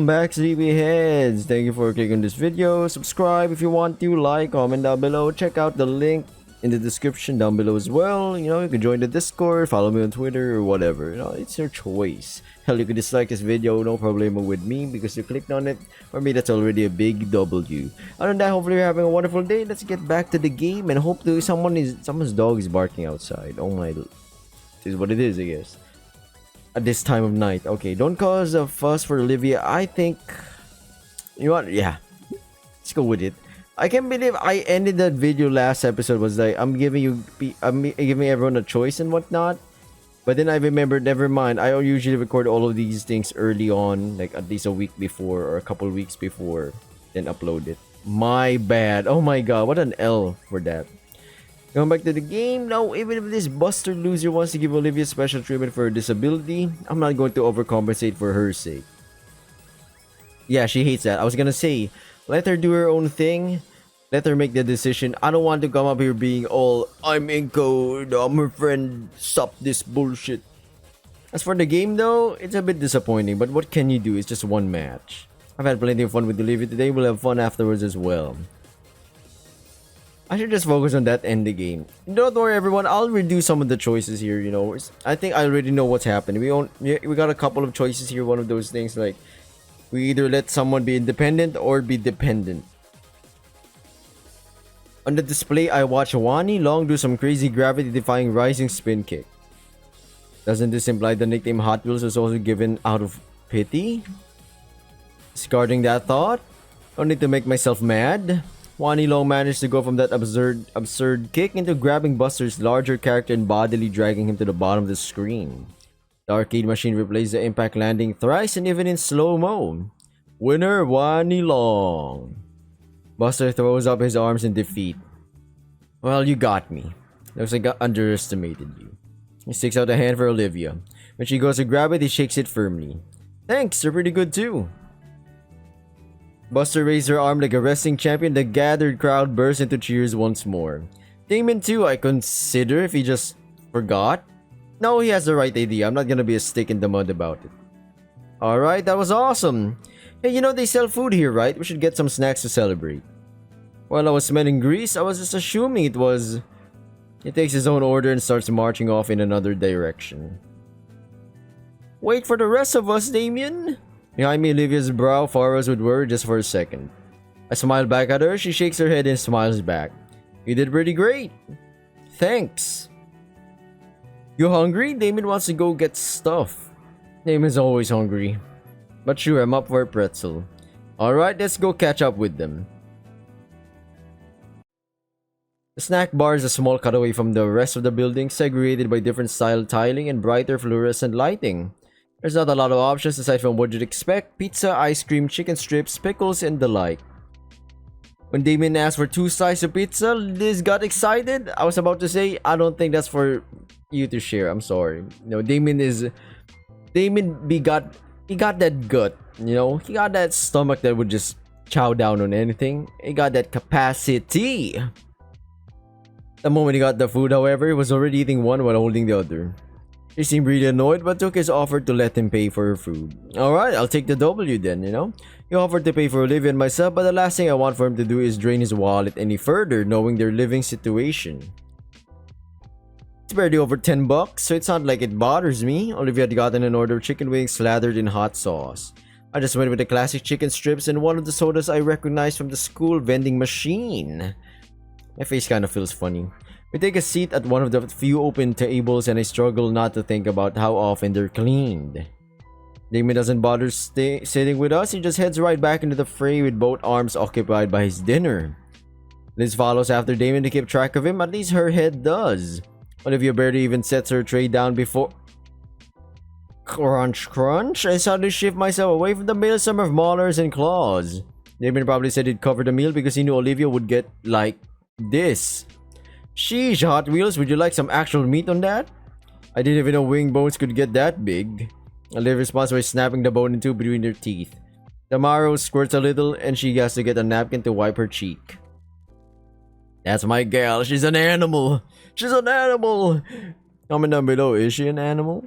Welcome back, sleepyheads. Thank you for clicking this video. Subscribe if you want to, like, comment down below. Check out the link in the description down below as well. You know, you can join the Discord, follow me on Twitter or whatever. You know, it's your choice. Hell, you can dislike this video, no problem with me because you clicked on it. For me, that's already a big W. Other than that, hopefully you're having a wonderful day. Let's get back to the game and hopefully someone's dog is barking outside. Oh my, this is what it is, I guess. At this time of night. Okay, don't cause a fuss for Olivia. I think, you know what? Yeah, let's go with it. I can't believe I ended that video last episode was like I'm giving everyone a choice and whatnot. But then I remembered, never mind. I usually record all of these things early on, like at least a week before or a couple weeks before, then upload it. My bad. Oh my god, what an L for that. Going back to the game. Now, even if this Buster loser wants to give Olivia special treatment for her disability, I'm not going to overcompensate for her sake. Yeah, she hates that. I was gonna say, let her do her own thing. Let her make the decision. I don't want to come up here being all, I'm in code, I'm her friend, stop this bullshit. As for the game though, it's a bit disappointing, but what can you do? It's just one match. I've had plenty of fun with Olivia today. We'll have fun afterwards as well. I should just focus on that end the game. Don't worry everyone, I'll redo some of the choices here, you know. I think I already know what's happening. We got a couple of choices here. One of those things like we either let someone be independent or be dependent. On the display, I watch Wani Long do some crazy gravity-defying rising spin kick. Doesn't this imply the nickname Hot Wheels was also given out of pity? Discarding that thought, don't need to make myself mad. Wani Long managed to go from that absurd kick into grabbing Buster's larger character and bodily dragging him to the bottom of the screen. The arcade machine replays the impact landing thrice and even in slow-mo. Winner, Wani Long. Buster throws up his arms in defeat. Well, you got me. Looks like I underestimated you. He sticks out a hand for Olivia. When she goes to grab it, he shakes it firmly. Thanks, you're pretty good too. Buster raised her arm like a wrestling champion. The gathered crowd burst into cheers once more. Damon too, I consider if he just forgot. No, he has the right idea. I'm not gonna be a stick in the mud about it. Alright, that was awesome. Hey, you know they sell food here, right? We should get some snacks to celebrate. While I was smelling grease, I was just assuming it was... He takes his own order and starts marching off in another direction. Wait for the rest of us, Damien. Behind me, Olivia's brow furrows with worry just for a second. I smile back at her. She shakes her head and smiles back. You did pretty great. Thanks. You hungry? Damien wants to go get stuff. Damien's always hungry. But sure, I'm up for a pretzel. Alright, let's go catch up with them. The snack bar is a small cutaway from the rest of the building, segregated by different style tiling and brighter fluorescent lighting. There's not a lot of options aside from what you'd expect: pizza, ice cream, chicken strips, pickles, and the like. When Damien asked for 2 slices of pizza, Liz got excited. I was about to say, I don't think that's for you to share. I'm sorry. No, he got that gut, you know? He got that stomach that would just chow down on anything. He got that capacity. The moment he got the food, however, he was already eating one while holding the other. He seemed really annoyed, but took his offer to let him pay for her food. Alright, I'll take the W then, you know? He offered to pay for Olivia and myself, but the last thing I want for him to do is drain his wallet any further, knowing their living situation. It's barely over 10 bucks, so it's not like it bothers me. Olivia had gotten an order of chicken wings slathered in hot sauce. I just went with the classic chicken strips and one of the sodas I recognized from the school vending machine. My face kind of feels funny. We take a seat at one of the few open tables and I struggle not to think about how often they're cleaned. Damien doesn't bother sitting with us. He just heads right back into the fray with both arms occupied by his dinner. Liz follows after Damien to keep track of him. At least her head does. Olivia barely even sets her tray down before... Crunch, crunch. I suddenly shift myself away from the maelstrom of molars and claws. Damien probably said he'd cover the meal because he knew Olivia would get, like, this. Sheesh, Hot Wheels, would you like some actual meat on that? I didn't even know wing bones could get that big. Olivia responds by snapping the bone in two between her teeth. The marrow squirts a little and she has to get a napkin to wipe her cheek. That's my gal, she's an animal! She's an animal! Comment down below, is she an animal?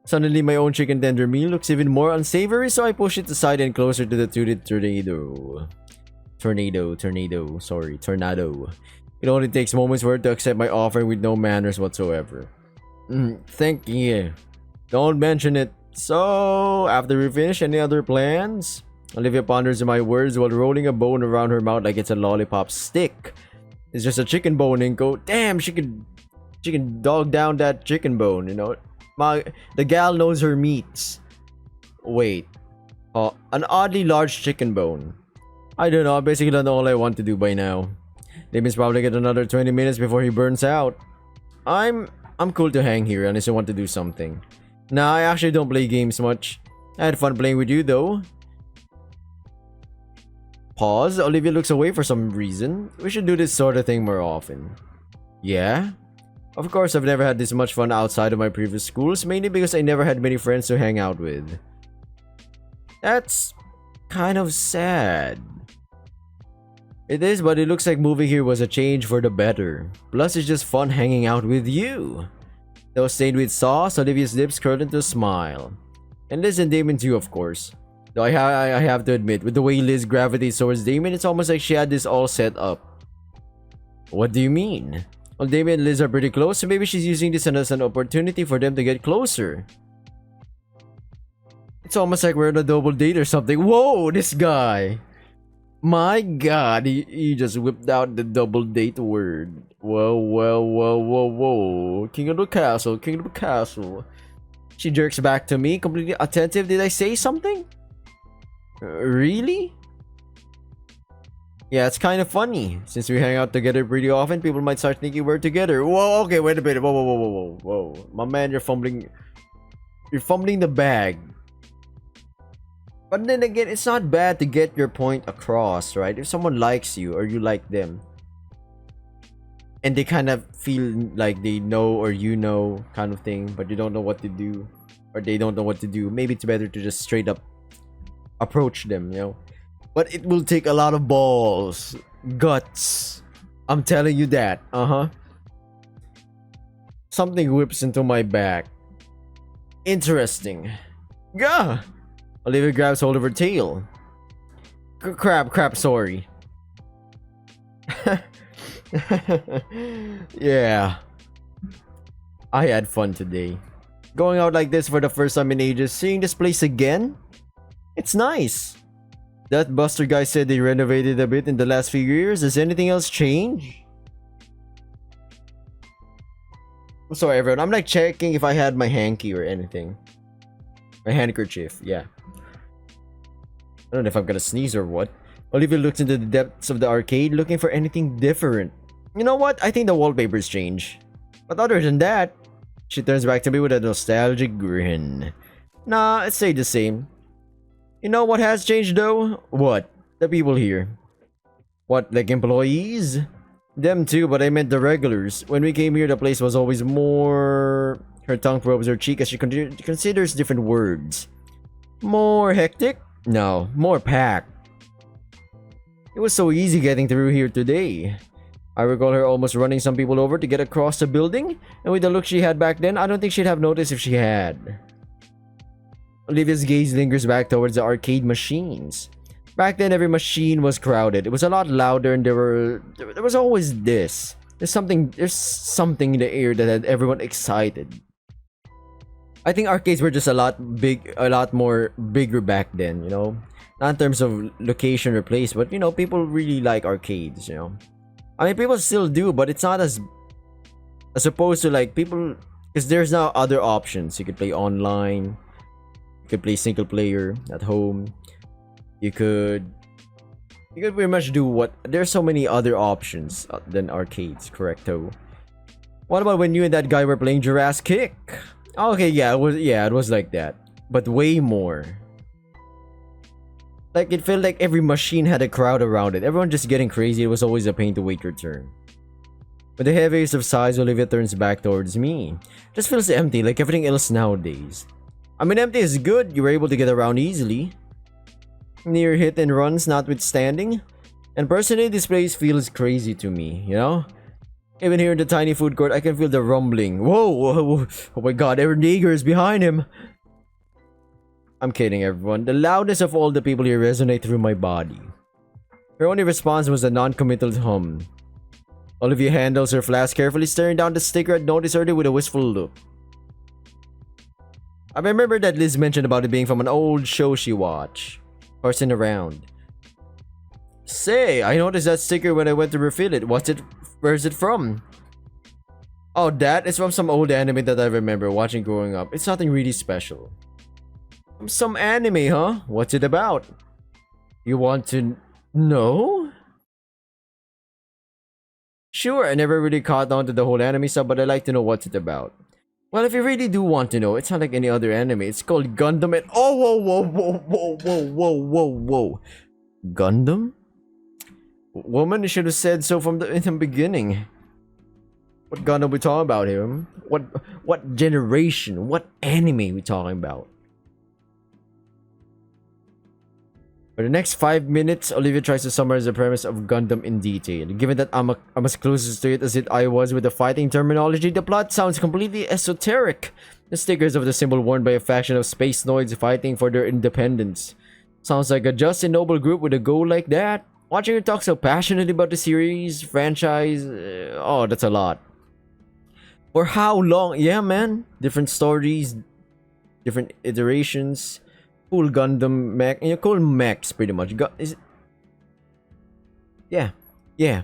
Suddenly, my own chicken tender meal looks even more unsavory, so I push it aside and closer to the tooted tornado. Tornado. It only takes moments for it to accept my offering with no manners whatsoever. Thank you. Don't mention it. So, after we finish, any other plans? Olivia ponders my words while rolling a bone around her mouth like it's a lollipop stick. It's just a chicken bone, Inko. Damn, she can dog down that chicken bone, you know? The gal knows her meats. Wait. An oddly large chicken bone. I don't know, I basically done all I want to do by now. Damon's probably get another 20 minutes before he burns out. I'm cool to hang here unless you want to do something. Nah, I actually don't play games much. I had fun playing with you though. Pause. Olivia looks away for some reason. We should do this sort of thing more often. Yeah? Of course, I've never had this much fun outside of my previous schools, mainly because I never had many friends to hang out with. That's kind of sad. It is, but it looks like moving here was a change for the better. Plus, it's just fun hanging out with you. Though stained with sauce, Olivia's lips curled into a smile. And Liz and Damon too, of course. Though I have to admit, with the way Liz gravitates towards Damon, it's almost like she had this all set up. What do you mean? Well, Damon and Liz are pretty close, so maybe she's using this as an opportunity for them to get closer. It's almost like we're on a double date or something. Whoa, this guy! My god, he just whipped out the double date word. Whoa. King of the castle. She jerks back to me, completely attentive. Did I say something? Really? Yeah, it's kind of funny. Since we hang out together pretty often, people might start thinking we're together. Whoa, okay, wait a minute. Whoa. My man, you're fumbling the bag. But then again, it's not bad to get your point across, right? If someone likes you or you like them, and they kind of feel like they know or you know kind of thing, but you don't know what to do, or they don't know what to do, maybe it's better to just straight up approach them, you know? But it will take a lot of balls, guts. I'm telling you that. Something whips into my back. Interesting. Gah! Olivia grabs hold of her tail. Crap, sorry. Yeah. I had fun today. Going out like this for the first time in ages, seeing this place again? It's nice. That Buster guy said they renovated a bit in the last few years. Has anything else changed? I'm sorry everyone, I'm like checking if I had my hanky or anything. My handkerchief, yeah. I don't know if I'm gonna sneeze or what. Olivia looks into the depths of the arcade looking for anything different. You know what? I think the wallpapers change. But other than that, she turns back to me with a nostalgic grin. Nah, it stayed the same. You know what has changed though? What? The people here. What, like employees? Them too, but I meant the regulars. When we came here, the place was always more... Her tongue probes her cheek as she considers different words. More hectic? No, more packed. It was so easy getting through here today. I recall her almost running some people over to get across the building, and with the look she had back then, I don't think she'd have noticed if she had. Olivia's gaze lingers back towards the arcade machines. Back then, every machine was crowded. It was a lot louder, and there was always this. There's something in the air that had everyone excited. I think arcades were just a lot more bigger back then, you know? Not in terms of location or place, but you know, people really like arcades, you know? I mean, people still do, but it's not as opposed to like people, because there's now other options. You could play online, you could play single player at home, you could pretty much do what, there's so many other options than arcades, correcto? What about when you and that guy were playing Jurassic Kick? Okay, yeah, it was like that, but way more. Like, it felt like every machine had a crowd around it. Everyone just getting crazy. It was always a pain to wait your turn. With the heaviest of sighs, Olivia turns back towards me. Just feels empty, like everything else nowadays. I mean, empty is good. You were able to get around easily. Near hit and runs notwithstanding. And personally, this place feels crazy to me, you know? Even here in the tiny food court, I can feel the rumbling. Whoa, whoa, whoa. Oh my god, Aaron Yeager is behind him. I'm kidding, everyone. The loudness of all the people here resonate through my body. Her only response was a non-committal hum. Olivia handles her flask carefully, staring down the sticker I'd noticed earlier with a wistful look. I remember that Liz mentioned about it being from an old show she watched. Parsing around. Say, I noticed that sticker when I went to refill it. Where's it from? Oh, that is from some old anime that I remember watching growing up. It's nothing really special. Some anime, huh? What's it about? You want to know? Sure, I never really caught on to the whole anime stuff, but I like to know what's it about. Well, if you really do want to know, it's not like any other anime. It's called Gundam and— oh, whoa, whoa, whoa, whoa, whoa, whoa, whoa, whoa. Gundam? Woman, you should have said so from in the beginning. What Gundam we talking about here? What generation? What anime we talking about? For the next 5 minutes, Olivia tries to summarize the premise of Gundam in detail. Given that I'm as close to it as I was with the fighting terminology, the plot sounds completely esoteric. The stickers of the symbol worn by a faction of space noids fighting for their independence. Sounds like a just and noble group with a goal like that. Watching her talk so passionately about the series, franchise, oh, that's a lot. For how long? Yeah, man. Different stories, different iterations. Cool Gundam mech, cool mechs pretty much. Yeah.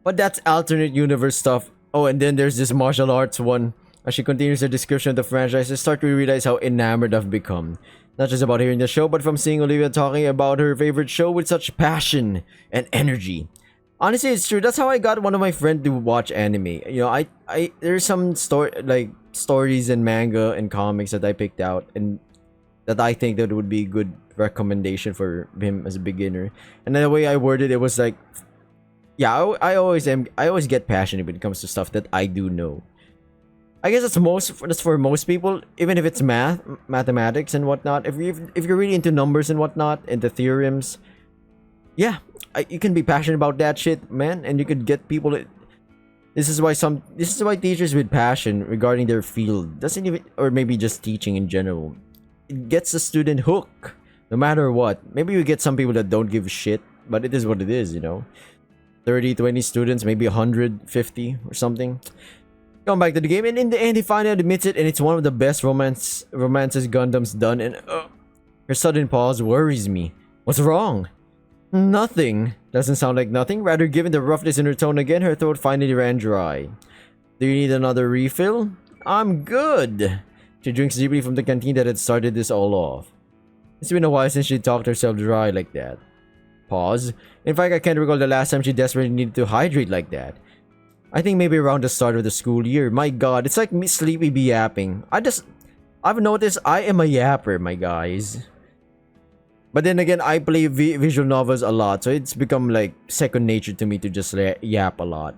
But that's alternate universe stuff. Oh, and then there's this martial arts one. As she continues her description of the franchise, I start to realize how enamored I've become. Not just about hearing the show, but from seeing Olivia talking about her favorite show with such passion and energy. Honestly, it's true. That's how I got one of my friends to watch anime. You know, there's some stories and manga and comics that I picked out and that I think that would be a good recommendation for him as a beginner. And then the way I worded it was like, yeah, I always get passionate when it comes to stuff that I do know. I guess that's for most people, even if it's mathematics and whatnot. If you're really into numbers and whatnot, into theorems, yeah, you can be passionate about that shit, man, and you could get people. This is why teachers with passion regarding their field doesn't even, or maybe just teaching in general, it gets the student hooked, no matter what. Maybe you get some people that don't give a shit, but it is what it is, you know. 30, 20 students, maybe 150 or something. Going back to the game, and in the end, he finally admits it, and it's one of the best romances Gundam's done. And her sudden pause worries me. What's wrong? Nothing. Doesn't sound like nothing. Rather, given the roughness in her tone again, her throat finally ran dry. Do you need another refill? I'm good. She drinks deeply from the canteen that had started this all off. It's been a while since she talked herself dry like that. Pause. In fact, I can't recall the last time she desperately needed to hydrate like that. I think maybe around the start of the school year. My god, it's like me sleepy be yapping. I've noticed I am a yapper, my guys. But then again, I play visual novels a lot, so it's become like second nature to me to just yap a lot.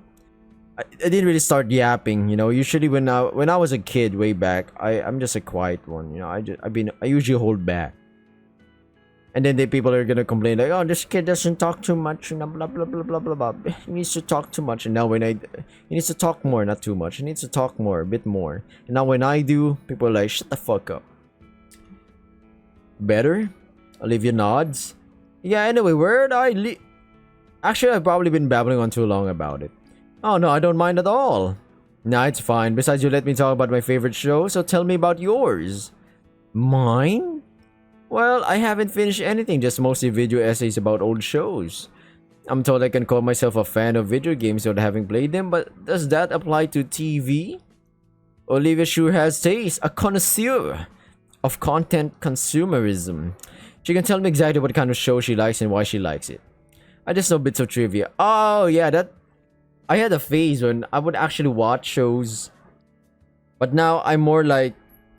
I didn't really start yapping, you know. Usually when I was a kid way back, I'm just a quiet one, you know. I usually hold back. And then the people are gonna complain like, oh, this kid doesn't talk too much, and blah blah blah blah blah blah. He needs to talk too much, and now he needs to talk more, not too much. He needs to talk more, a bit more. And now when I do, people are like, shut the fuck up. Better? Olivia nods. Yeah. Anyway, where'd I Actually, I've probably been babbling on too long about it. Oh no, I don't mind at all. Nah, it's fine. Besides, you let me talk about my favorite show, so tell me about yours. Mine? Well, I haven't finished anything, just mostly video essays about old shows. I'm told I can call myself a fan of video games without having played them, but does that apply to TV? Olivia sure has taste, a connoisseur of content consumerism. She can tell me exactly what kind of show she likes and why she likes it. I just know bits of trivia. Oh yeah, I had a phase when I would actually watch shows, but now I'm more like,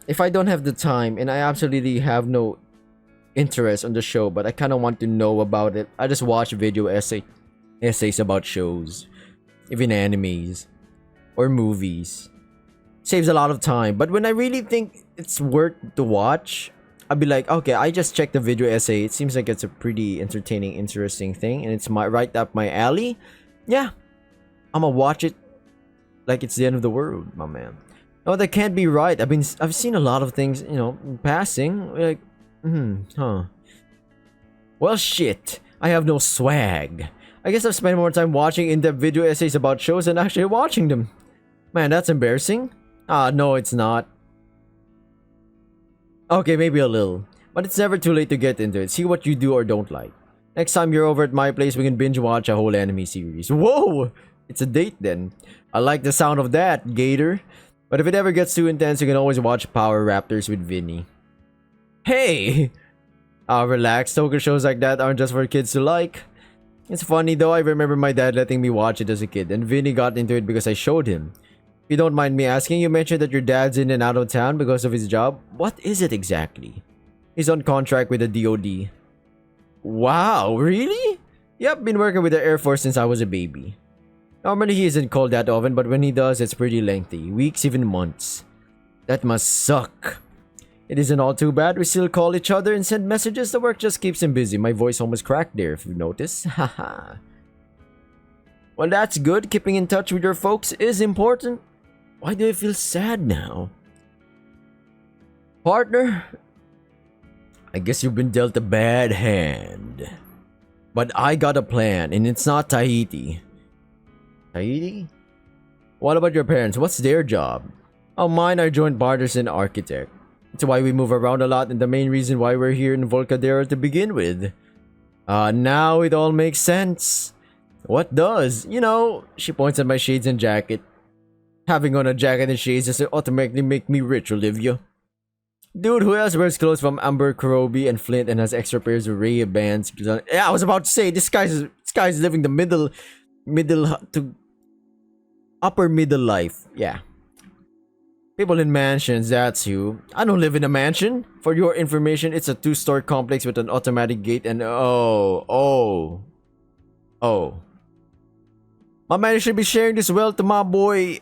if I don't have the time and I absolutely have no interest on the show, but I kind of want to know about it, I just watch video essays about shows, even animes or movies. Saves a lot of time. But when I really think it's worth to watch, I'd be like, okay, I just checked the video essay. It seems like it's a pretty entertaining, interesting thing, and it's right up my alley. Yeah, I'm gonna watch it like it's the end of the world, my man. No, that can't be right. I've seen a lot of things, you know, in passing. Like, huh. Well, shit. I have no swag. I guess I've spent more time watching in-depth video essays about shows than actually watching them. Man, that's embarrassing. Ah, no, it's not. Okay, maybe a little. But it's never too late to get into it. See what you do or don't like. Next time you're over at my place, we can binge watch a whole anime series. Whoa! It's a date then. I like the sound of that, Gator. But if it ever gets too intense, you can always watch Power Raptors with Vinny. Hey! Relax. Token shows like that aren't just for kids to like. It's funny though, I remember my dad letting me watch it as a kid, and Vinny got into it because I showed him. If you don't mind me asking, you mentioned that your dad's in and out of town because of his job. What is it exactly? He's on contract with the DoD. Wow, really? Yep, been working with the Air Force since I was a baby. Normally he isn't called that often, but when he does, it's pretty lengthy. Weeks, even months. That must suck. It isn't all too bad. We still call each other and send messages. The work just keeps him busy. My voice almost cracked there, if you notice. Haha. Well, that's good. Keeping in touch with your folks is important. Why do I feel sad now? Partner? I guess you've been dealt a bad hand. But I got a plan, and it's not Tahiti. Tahiti? What about your parents? What's their job? Oh, mine are joint partners in architect. It's why we move around a lot and the main reason why we're here in Volcadero to begin with. Now it all makes sense. What does? You know, she points at my shades and jacket. Having on a jacket and shades doesn't automatically make me rich, Olivia. Dude, who else wears clothes from Amber Croby and Flint and has extra pairs of Ray-Bans? Yeah, I was about to say, this guy's living the middle to upper middle life. Yeah. People in mansions, that's who. I don't live in a mansion. For your information, it's a 2-story complex with an automatic gate and oh. My man should be sharing this wealth to my boy,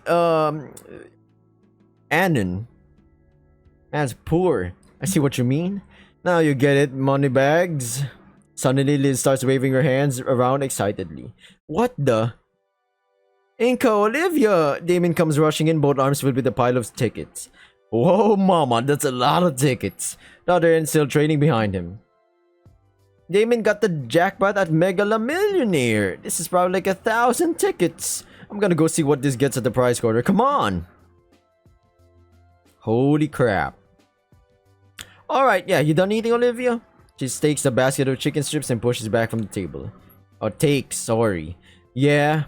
Anon. Man's poor. I see what you mean. Now you get it, moneybags. Suddenly Liz starts waving her hands around excitedly. What the? Inca Olivia! Damon comes rushing in, both arms filled with a pile of tickets. Whoa, mama, that's a lot of tickets. The other end still trailing behind him. Damon got the jackpot at Megala Millionaire. This is probably like 1,000 tickets. I'm gonna go see what this gets at the prize quarter. Come on! Holy crap. Alright, yeah, you done eating, Olivia? She takes the basket of chicken strips and pushes back from the table. Oh, takes, sorry. Yeah.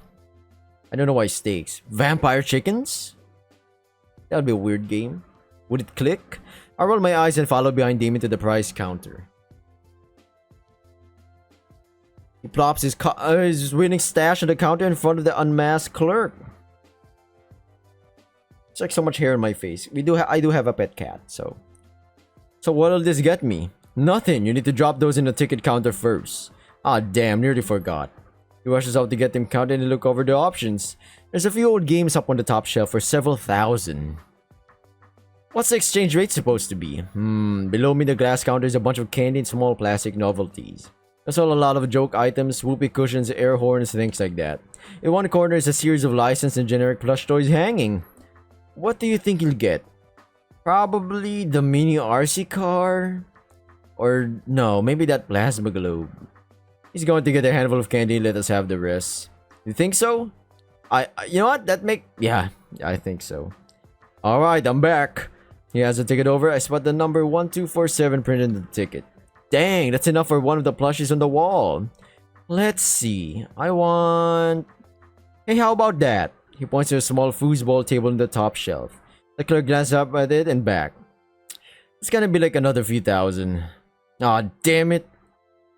I don't know why steaks. Vampire chickens? That would be a weird game. Would it click? I roll my eyes and follow behind Damon to the prize counter. He plops his winning stash on the counter in front of the unmasked clerk. It's like so much hair on my face. I do have a pet cat, so. So what'll this get me? Nothing. You need to drop those in the ticket counter first. Ah, damn, nearly forgot. He rushes out to get them counted and look over the options. There's a few old games up on the top shelf for several thousand. What's the exchange rate supposed to be? Below me the glass counter is a bunch of candy and small plastic novelties. There's all a lot of joke items, whoopee cushions, air horns, things like that. In one corner is a series of licensed and generic plush toys hanging. What do you think you'll get? Probably the mini RC car? Or no, maybe that plasma globe. He's going to get a handful of candy and let us have the rest. You think so? You know what? Yeah, I think so. Alright, I'm back. He has the ticket over. I spot the number 1247 printed in the ticket. Dang, that's enough for one of the plushies on the wall. Let's see. I want... Hey, how about that? He points to a small foosball table on the top shelf. The clerk glances up at it and back. It's gonna be like another few thousand. Aw, damn it.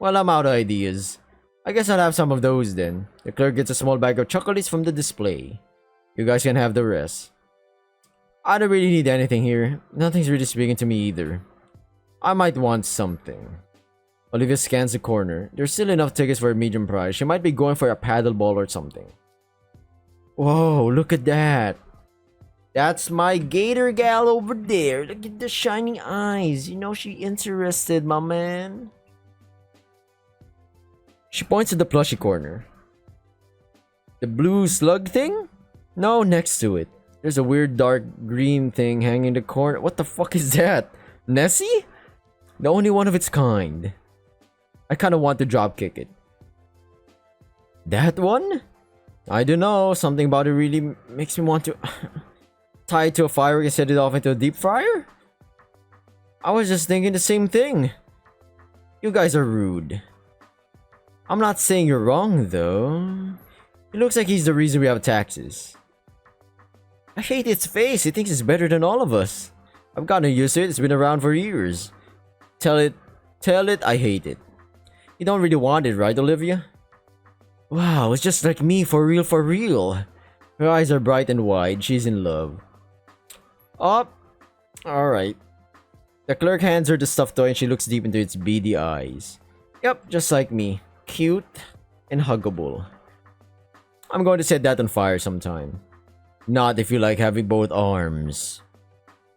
Well, I'm out of ideas. I guess I'll have some of those then. The clerk gets a small bag of chocolates from the display. You guys can have the rest. I don't really need anything here. Nothing's really speaking to me either. I might want something. Olivia scans the corner. There's still enough tickets for a medium price. She might be going for a paddleball or something. Whoa, look at that. That's my Gator gal over there. Look at the shining eyes. You know she interested, my man. She points to the plushie corner. The blue slug thing? No, next to it. There's a weird dark green thing hanging in the corner. What the fuck is that? Nessie? The only one of its kind. I kind of want to dropkick it. That one? I don't know. Something about it really makes me want to tie it to a fire and set it off into a deep fryer? I was just thinking the same thing. You guys are rude. I'm not saying you're wrong, though. It looks like he's the reason we have taxes. I hate its face. It thinks it's better than all of us. I've gotten used to it. It's been around for years. Tell it I hate it. You don't really want it, right, Olivia? Wow, it's just like me, for real, for real. Her eyes are bright and wide. She's in love. Oh, alright. The clerk hands her the stuffed toy and she looks deep into its beady eyes. Yep, just like me. Cute and huggable. I'm going to set that on fire sometime. Not if you like having both arms.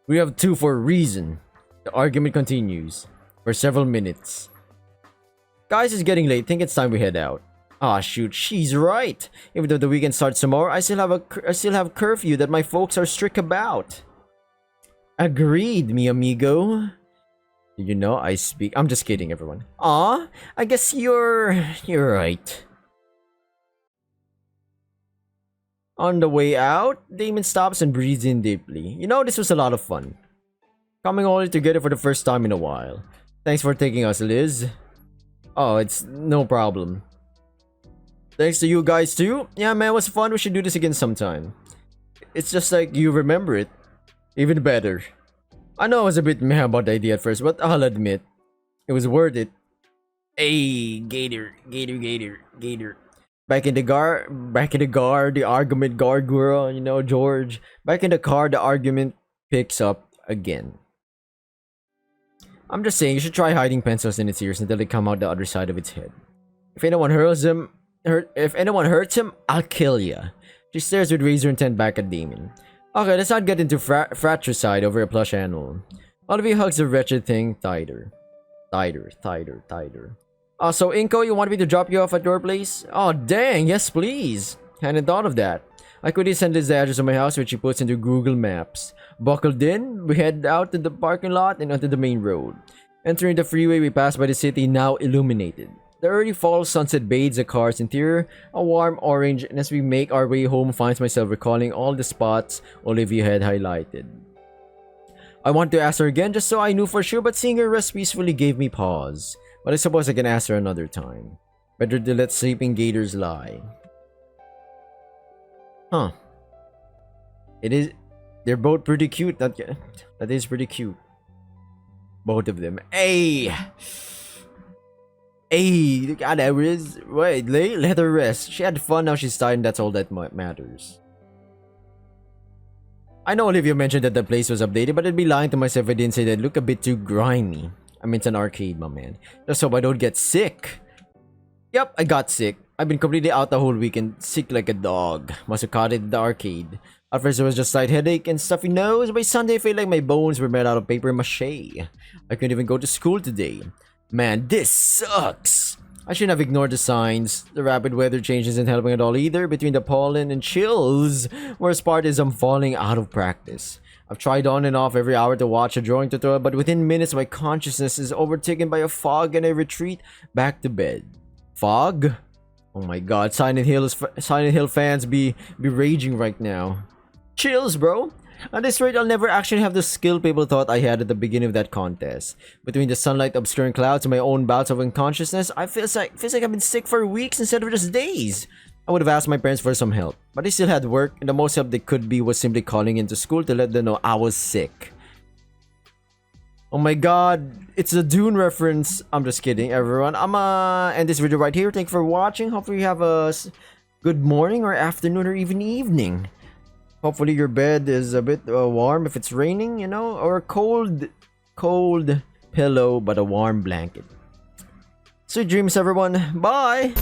We have two for a reason. The argument continues. For several minutes. Guys, it's getting late. Think it's time we head out. Ah, shoot, she's right. Even though the weekend starts tomorrow, I still have curfew that my folks are strict about. Agreed, mi amigo. You know I speak. I'm just kidding, everyone. Aw, I guess you're right. On the way out, Damon stops and breathes in deeply. You know, this was a lot of fun. Coming all together for the first time in a while. Thanks for taking us, Liz. Oh, it's no problem. Thanks to you guys too. Yeah, man, it was fun. We should do this again sometime. It's just like you remember it. Even better. I know I was a bit meh about the idea at first, but I'll admit, it was worth it. Hey, Gator. Back in the car, the argument gargoyle, you know, George. Back in the car, the argument picks up again. I'm just saying, you should try hiding pencils in its ears until they come out the other side of its head. If anyone hurts him, I'll kill ya. She stares with razor intent back at Damon. Okay, let's not get into fratricide over a plush animal. Olivia hugs the wretched thing tighter. So Inko, you want me to drop you off at your place? Oh, dang, yes please. Hadn't thought of that. I quickly send Liz the address of my house, which she puts into Google Maps. Buckled in, we head out to the parking lot and onto the main road. Entering the freeway, we pass by the city, now illuminated. The early fall sunset bathes the car's interior, a warm orange, and as we make our way home, finds myself recalling all the spots Olivia had highlighted. I want to ask her again just so I knew for sure, but seeing her rest peacefully gave me pause. But I suppose I can ask her another time. Better to let sleeping gators lie. Huh. They're both pretty cute. That is pretty cute. Both of them. Hey, God, wait, let her rest. She had fun, now she's tired, and that's all that matters. I know Olivia mentioned that the place was updated, but I'd be lying to myself if I didn't say that it looked a bit too grimy. I mean, it's an arcade, my man. Just hope I don't get sick. Yep, I got sick. I've been completely out the whole weekend, sick like a dog. Must have caught it in the arcade. At first it was just slight headache and stuffy nose. By Sunday I felt like my bones were made out of paper mache. I couldn't even go to school today. Man, this sucks. I shouldn't have ignored the signs. The rapid weather change isn't helping at all either. Between the pollen and chills, worst part is I'm falling out of practice. I've tried on and off every hour to watch a drawing tutorial, but within minutes my consciousness is overtaken by a fog and I retreat back to bed. Fog? Oh my god, Silent Hill fans be raging right now. Chills, bro. At this rate, I'll never actually have the skill people thought I had at the beginning of that contest. Between the sunlight obscuring clouds and my own bouts of unconsciousness, I feels like I've been sick for weeks instead of just days. I would have asked my parents for some help, but they still had work, and the most help they could be was simply calling into school to let them know I was sick. Oh my god, it's a Dune reference. I'm just kidding, everyone. I'm end this video right here. Thank you for watching. Hopefully you have a good morning or afternoon or even evening. Hopefully your bed is a bit warm if it's raining, you know, or a cold pillow but a warm blanket. Sweet dreams, everyone. Bye!